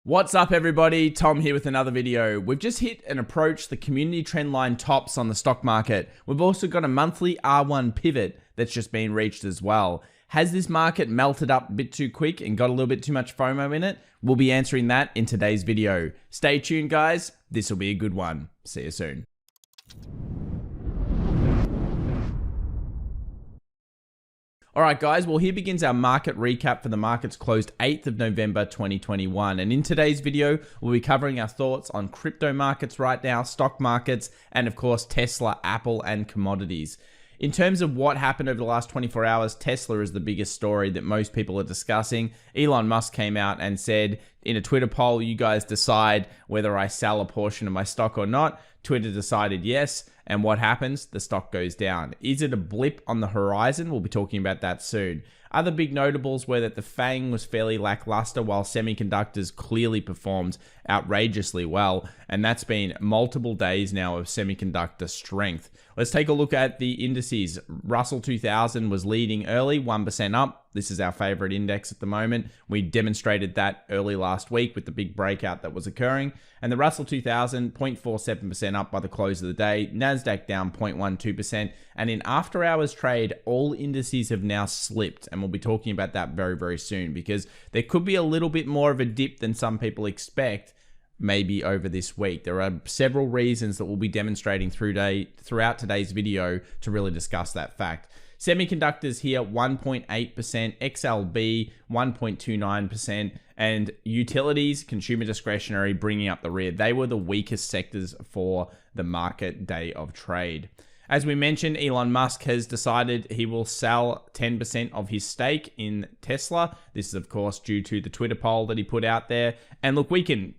What's up everybody, Tom here with another video. We've just hit and approached the community trend line tops on the stock market. We've also got a monthly R1 pivot that's just been reached as well. Has this market melted up a bit too quick and got a little bit too much FOMO in it? We'll be answering that in today's video. Stay tuned guys, this will be a good one. See you soon. Alright guys, well here begins our market recap for the markets closed 8th of November 2021. And in today's video, we'll be covering our thoughts on crypto markets right now, stock markets, and of course Tesla, Apple, and commodities. In terms of what happened over the last 24 hours, Tesla is the biggest story that most people are discussing. Elon Musk came out and said in a Twitter poll, you guys decide whether I sell a portion of my stock or not. Twitter decided yes. And what happens? The stock goes down. Is it a blip on the horizon? We'll be talking about that soon. Other big notables were that the FANG was fairly lackluster while semiconductors clearly performed outrageously well. And that's been multiple days now of semiconductor strength. Let's take a look at the indices. Russell 2000 was leading early, 1% up. This is our favorite index at the moment. We demonstrated that early last week with the big breakout that was occurring. And the Russell 2000, 0.47% up by the close of the day. NASDAQ down 0.12%. And in after hours trade, all indices have now slipped. And we'll be talking about that very, very soon because there could be a little bit more of a dip than some people expect. Maybe over this week. There are several reasons that we'll be demonstrating throughout today's video to really discuss that fact. Semiconductors here, 1.8%, XLB, 1.29%, and utilities, consumer discretionary, bringing up the rear. They were the weakest sectors for the market day of trade. As we mentioned, Elon Musk has decided he will sell 10% of his stake in Tesla. This is, of course, due to the Twitter poll that he put out there. And look, we can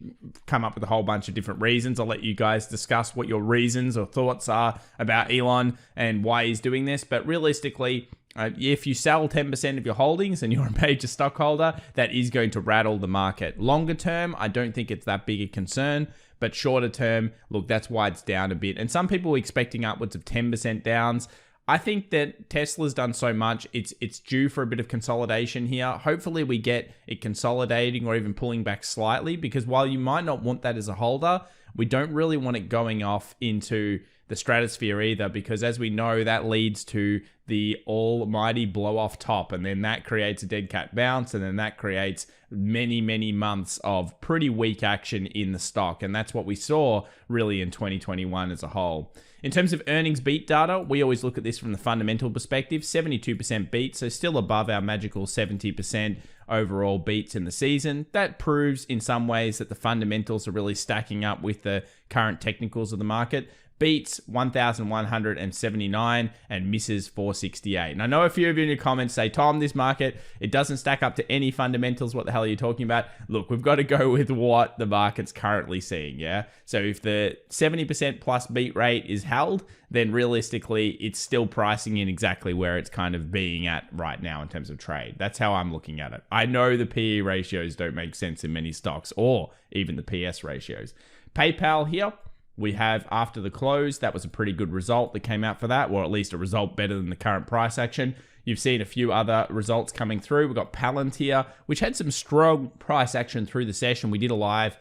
come up with a whole bunch of different reasons. I'll let you guys discuss what your reasons or thoughts are about Elon and why he's doing this. But realistically, if you sell 10% of your holdings and you're a major stockholder, that is going to rattle the market. Longer term, I don't think it's that big a concern. But shorter term, look, that's why it's down a bit. And some people were expecting upwards of 10% downs. I think that Tesla's done so much, it's due for a bit of consolidation here. Hopefully we get it consolidating or even pulling back slightly, because while you might not want that as a holder, we don't really want it going off into the stratosphere either, because as we know, that leads to the almighty blow off top, and then that creates a dead cat bounce, and then that creates many months of pretty weak action in the stock. And that's what we saw really in 2021 as a whole. In terms of earnings beat data, we always look at this from the fundamental perspective. 72% beat, so still above our magical 70% overall beats in the season. That proves in some ways that the fundamentals are really stacking up with the current technicals of the market. Beats 1,179 and misses 468. And I know a few of you in your comments say, Tom, this market, it doesn't stack up to any fundamentals. What the hell are you talking about? Look, we've got to go with what the market's currently seeing, yeah? So if the 70% plus beat rate is held, then realistically, it's still pricing in exactly where it's kind of being at right now in terms of trade. That's how I'm looking at it. I know the PE ratios don't make sense in many stocks, or even the PS ratios. PayPal here, we have after the close, that was a pretty good result that came out for that, or at least a result better than the current price action. You've seen a few other results coming through. We've got Palantir, which had some strong price action through the session. We did a live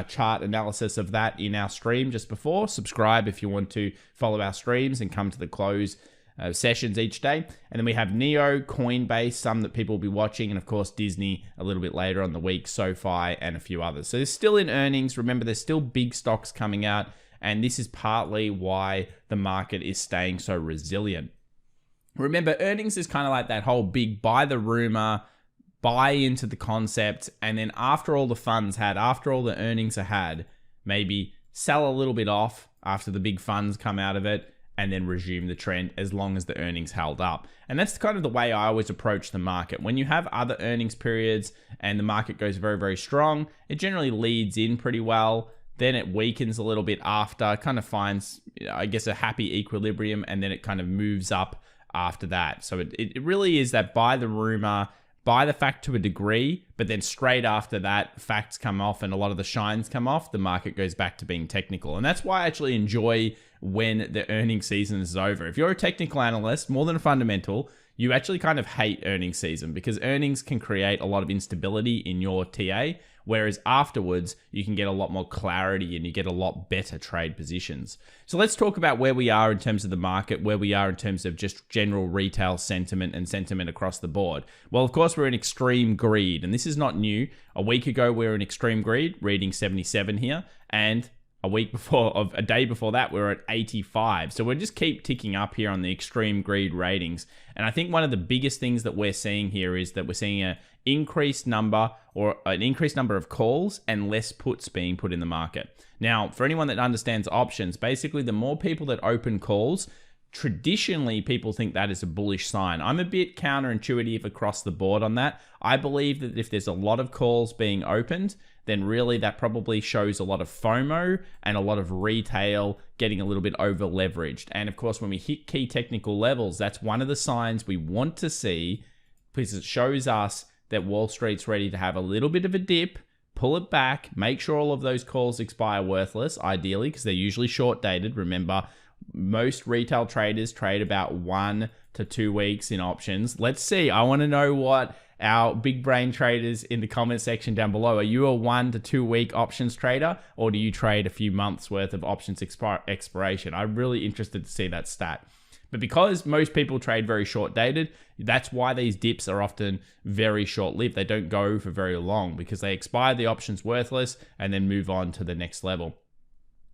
chart analysis of that in our stream just before. Subscribe if you want to follow our streams and come to the close sessions each day. And then we have Neo, Coinbase, some that people will be watching, and of course Disney a little bit later on the week, SoFi, and a few others. So they're still in earnings. Remember, there's still big stocks coming out, and this is partly why the market is staying so resilient. Remember, earnings is kind of like that whole big buy the rumor, buy into the concept, and then after all the funds had, after all the earnings are had, maybe sell a little bit off after the big funds come out of it, and then resume the trend as long as the earnings held up. And that's kind of the way I always approach the market. When you have other earnings periods and the market goes very, very strong, it generally leads in pretty well. Then it weakens a little bit after, kind of finds, I guess, a happy equilibrium, and then it kind of moves up after that. So it really is that buy the rumor, buy the fact to a degree, but then straight after that, facts come off and a lot of the shines come off, the market goes back to being technical. And that's why I actually enjoy when the earnings season is over. If you're a technical analyst, more than a fundamental, you actually kind of hate earnings season because earnings can create a lot of instability in your TA, whereas afterwards you can get a lot more clarity and you get a lot better trade positions. So let's talk about where we are in terms of the market, where we are in terms of just general retail sentiment and sentiment across the board. Well, of course, we're in extreme greed, and this is not new. A week ago, we were in extreme greed, reading 77 here, and a day before that, we're at 85. So we'll just keep ticking up here on the extreme greed ratings. And I think one of the biggest things that we're seeing here is that we're seeing an increased number of calls and less puts being put in the market. Now, for anyone that understands options, basically the more people that open calls, traditionally people think that is a bullish sign. I'm a bit counterintuitive across the board on that. I believe that if there's a lot of calls being opened, then really that probably shows a lot of FOMO and a lot of retail getting a little bit over leveraged. And of course, when we hit key technical levels, that's one of the signs we want to see because it shows us that Wall Street's ready to have a little bit of a dip, pull it back, make sure all of those calls expire worthless, ideally, because they're usually short dated. Remember, most retail traders trade about 1 to 2 weeks in options. Let's see. I want to know what our big brain traders in the comment section down below. Are you a 1 to 2 week options trader, or do you trade a few months worth of options expiration? I'm really interested to see that stat. But because most people trade very short dated, that's why these dips are often very short lived. They don't go for very long because they expire the options worthless and then move on to the next level.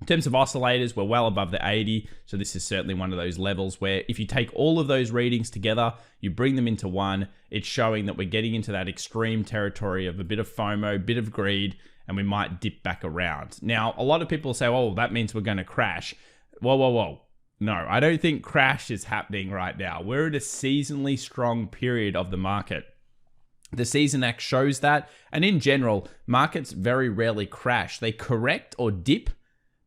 In terms of oscillators, we're well above the 80. So this is certainly one of those levels where if you take all of those readings together, you bring them into one, it's showing that we're getting into that extreme territory of a bit of FOMO, a bit of greed, and we might dip back around. Now, a lot of people say, oh, that means we're going to crash. Whoa. No, I don't think crash is happening right now. We're at a seasonally strong period of the market. The Season X shows that. And in general, markets very rarely crash. They correct or dip,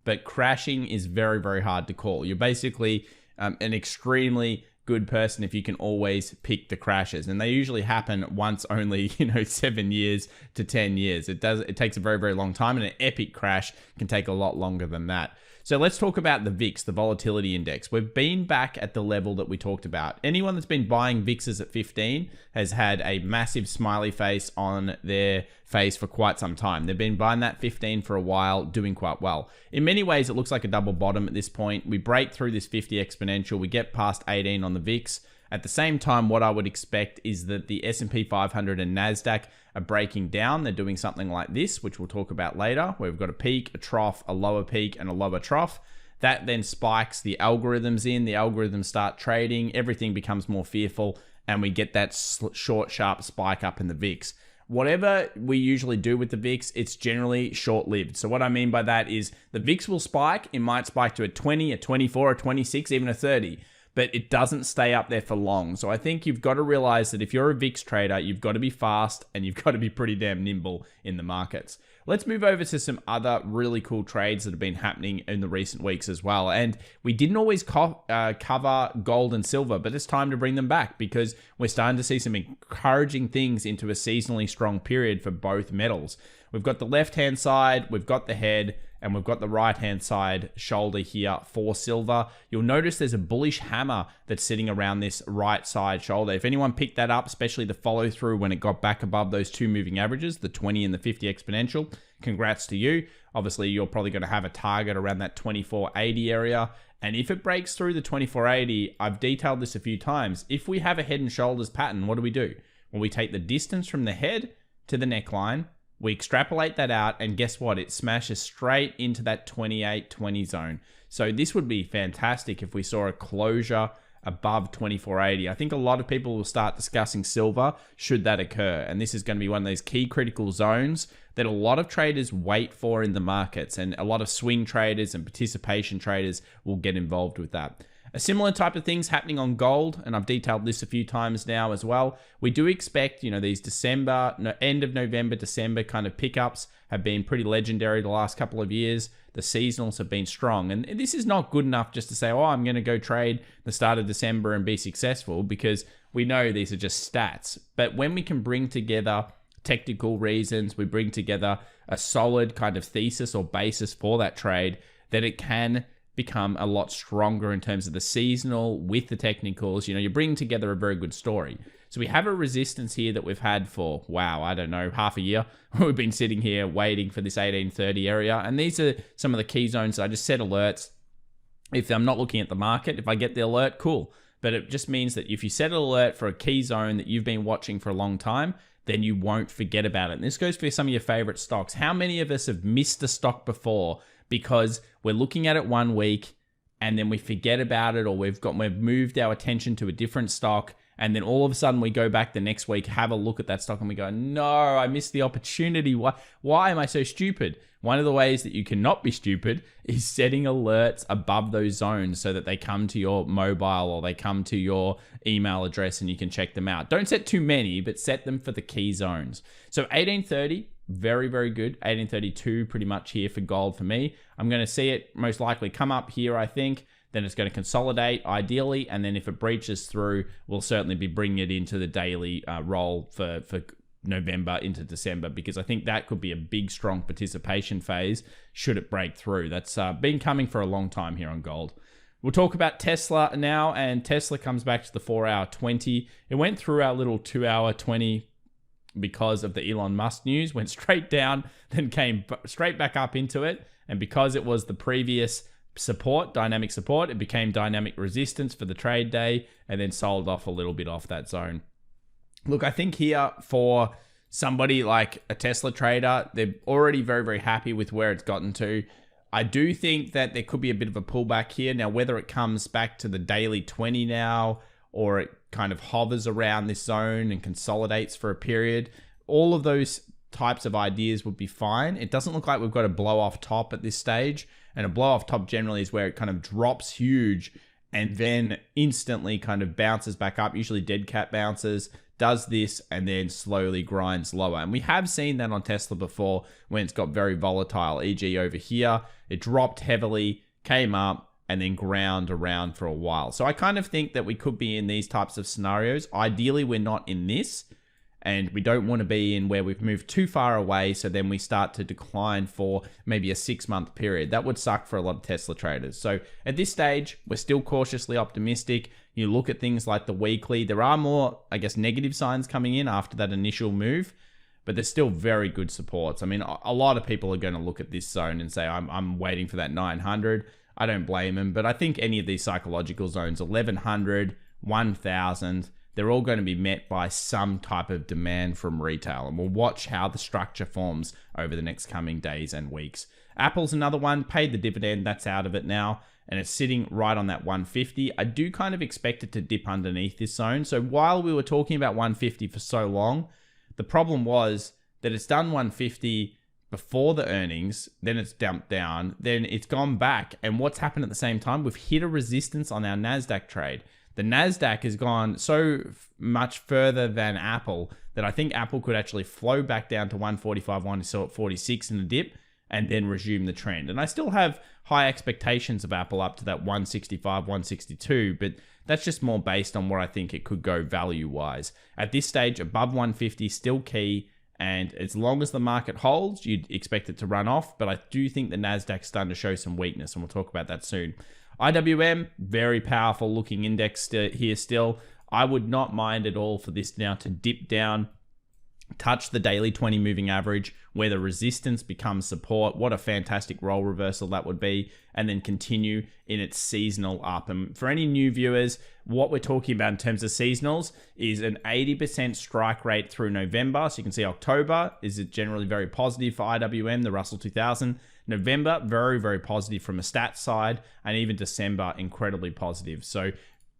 but crashing is very, very hard to call. You're basically an extremely good person if you can always pick the crashes. And they usually happen once only, 7 years to 10 years. It takes a very, very long time, and an epic crash can take a lot longer than that. So let's talk about the VIX, the volatility index. We've been back at the level that we talked about. Anyone that's been buying VIXs at 15 has had a massive smiley face on their face for quite some time. They've been buying that 15 for a while, doing quite well. In many ways, it looks like a double bottom at this point. We break through this 50 exponential. We get past 18 on the VIX. At the same time, what I would expect is that the S&P 500 and NASDAQ are breaking down. They're doing something like this, which we'll talk about later, where we've got a peak, a trough, a lower peak, and a lower trough. That then spikes the algorithms in. The algorithms start trading. Everything becomes more fearful, and we get that short, sharp spike up in the VIX. Whatever we usually do with the VIX, it's generally short-lived. So what I mean by that is the VIX will spike. It might spike to a 20, a 24, a 26, even a 30. But it doesn't stay up there for long. So I think you've got to realize that if you're a VIX trader, you've got to be fast and you've got to be pretty damn nimble in the markets. Let's move over to some other really cool trades that have been happening in the recent weeks as well. And we didn't always cover gold and silver, but it's time to bring them back because we're starting to see some encouraging things into a seasonally strong period for both metals. We've got the left-hand side, we've got the head, and we've got the right-hand side shoulder here for silver. You'll notice there's a bullish hammer that's sitting around this right side shoulder. If anyone picked that up, especially the follow-through when it got back above those two moving averages, the 20 and the 50 exponential, congrats to you. Obviously, you're probably going to have a target around that 2480 area. And if it breaks through the 2480, I've detailed this a few times. If we have a head and shoulders pattern, what do? Well, we take the distance from the head to the neckline, we extrapolate that out, and guess what? It smashes straight into that 2820 zone. So this would be fantastic if we saw a closure above 2480. I think a lot of people will start discussing silver should that occur. And this is going to be one of those key critical zones that a lot of traders wait for in the markets. And a lot of swing traders and participation traders will get involved with that. A similar type of things happening on gold, and I've detailed this a few times now as well. We do expect, these end of November, December kind of pickups have been pretty legendary the last couple of years. The seasonals have been strong, and this is not good enough just to say, oh, I'm going to go trade the start of December and be successful, because we know these are just stats. But when we can bring together technical reasons, we bring together a solid kind of thesis or basis for that trade, then it can become a lot stronger in terms of the seasonal with the technicals. You're bringing together a very good story. So we have a resistance here that we've had for, wow, I don't know, half a year. We've been sitting here waiting for this 1830 area. And these are some of the key zones. I just set alerts. If I'm not looking at the market, if I get the alert, cool. But it just means that if you set an alert for a key zone that you've been watching for a long time, then you won't forget about it. And this goes for some of your favorite stocks. How many of us have missed a stock before because we're looking at it 1 week and then we forget about it, or we've moved our attention to a different stock, and then all of a sudden we go back the next week, have a look at that stock, and we go, no, I missed the opportunity. Why am I so stupid? One of the ways that you cannot be stupid is setting alerts above those zones so that they come to your mobile or they come to your email address and you can check them out. Don't set too many, but set them for the key zones. So 1830, very, very good. 1832 pretty much here for gold for me. I'm going to see it most likely come up here, I think. Then it's going to consolidate ideally. And then if it breaches through, we'll certainly be bringing it into the daily roll for November into December, because I think that could be a big, strong participation phase should it break through. That's been coming for a long time here on gold. We'll talk about Tesla now, and Tesla comes back to the 4-hour 20. It went through our little 2-hour 20 because of the Elon Musk news, went straight down, then came straight back up into it. And because it was the previous support, dynamic support, it became dynamic resistance for the trade day and then sold off a little bit off that zone. Look, I think here for somebody like a Tesla trader, they're already very, very happy with where it's gotten to. I do think that there could be a bit of a pullback here. Now, whether it comes back to the daily 20 now, or it kind of hovers around this zone and consolidates for a period, all of those types of ideas would be fine. It doesn't look like we've got a blow off top at this stage. And a blow off top generally is where it kind of drops huge and then instantly kind of bounces back up, usually dead cat bounces, does this, and then slowly grinds lower. And we have seen that on Tesla before when it's got very volatile, e.g. over here, it dropped heavily, came up, and then ground around for a while. So I kind of think that we could be in these types of scenarios. Ideally, we're not in this, and we don't want to be in where we've moved too far away, so then we start to decline for maybe a 6-month period. That would suck for a lot of Tesla traders. So at this stage, we're still cautiously optimistic. You look at things like the weekly, there are more, I guess, negative signs coming in after that initial move, but there's still very good supports. I mean, a lot of people are going to look at this zone and say, I'm waiting for that 900. I don't blame them, but I think any of these psychological zones, 1100, 1000, they're all going to be met by some type of demand from retail, and we'll watch how the structure forms over the next coming days and weeks. Apple's another one, paid the dividend, that's out of it now, and it's sitting right on that 150. I do kind of expect it to dip underneath this zone. So while we were talking about 150 for so long, the problem was that it's done 150 before the earnings, then it's dumped down, then it's gone back. And what's happened at the same time? We've hit a resistance on our NASDAQ trade. The NASDAQ has gone so much further than Apple that I think Apple could actually flow back down to 145, one saw at 46 in the dip, and then resume the trend. And I still have high expectations of Apple up to that 165, 162, but that's just more based on where I think it could go value-wise. At this stage, above 150, still key, and as long as the market holds, you'd expect it to run off, but I do think the NASDAQ's starting to show some weakness, and we'll talk about that soon. IWM, very powerful looking index here still. I would not mind at all for this now to dip down, touch the daily 20 moving average where the resistance becomes support. What a fantastic role reversal that would be, and then continue in its seasonal up. And for any new viewers, what we're talking about in terms of seasonals is an 80% strike rate through November. So you can see October is generally very positive for IWM, the Russell 2000. November, very, very positive from a stats side, and even December, incredibly positive. So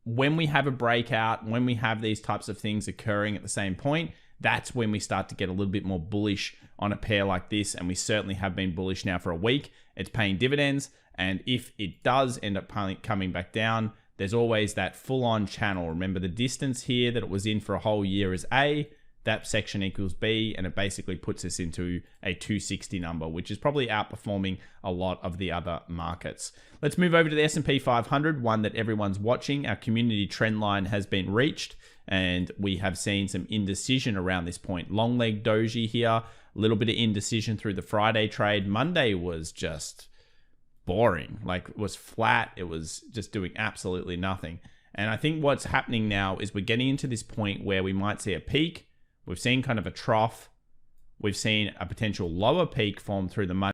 when we have a breakout, when we have these types of things occurring at the same point, that's when we start to get a little bit more bullish on a pair like this, and we certainly have been bullish now for a week. It's paying dividends, and if it does end up coming back down, there's always that full-on channel. Remember, the distance here that it was in for a whole year is A, that section equals B, and it basically puts us into a 260 number, which is probably outperforming a lot of the other markets. Let's move over to the S&P 500, one that everyone's watching. Our community trend line has been reached, and we have seen some indecision around this point. Long leg doji here, a little bit of indecision through the Friday trade. Monday was just boring. Like, it was flat. It was just doing absolutely nothing. And I think what's happening now is we're getting into this point where we might see a peak. We've seen kind of a trough. We've seen a potential lower peak form through the money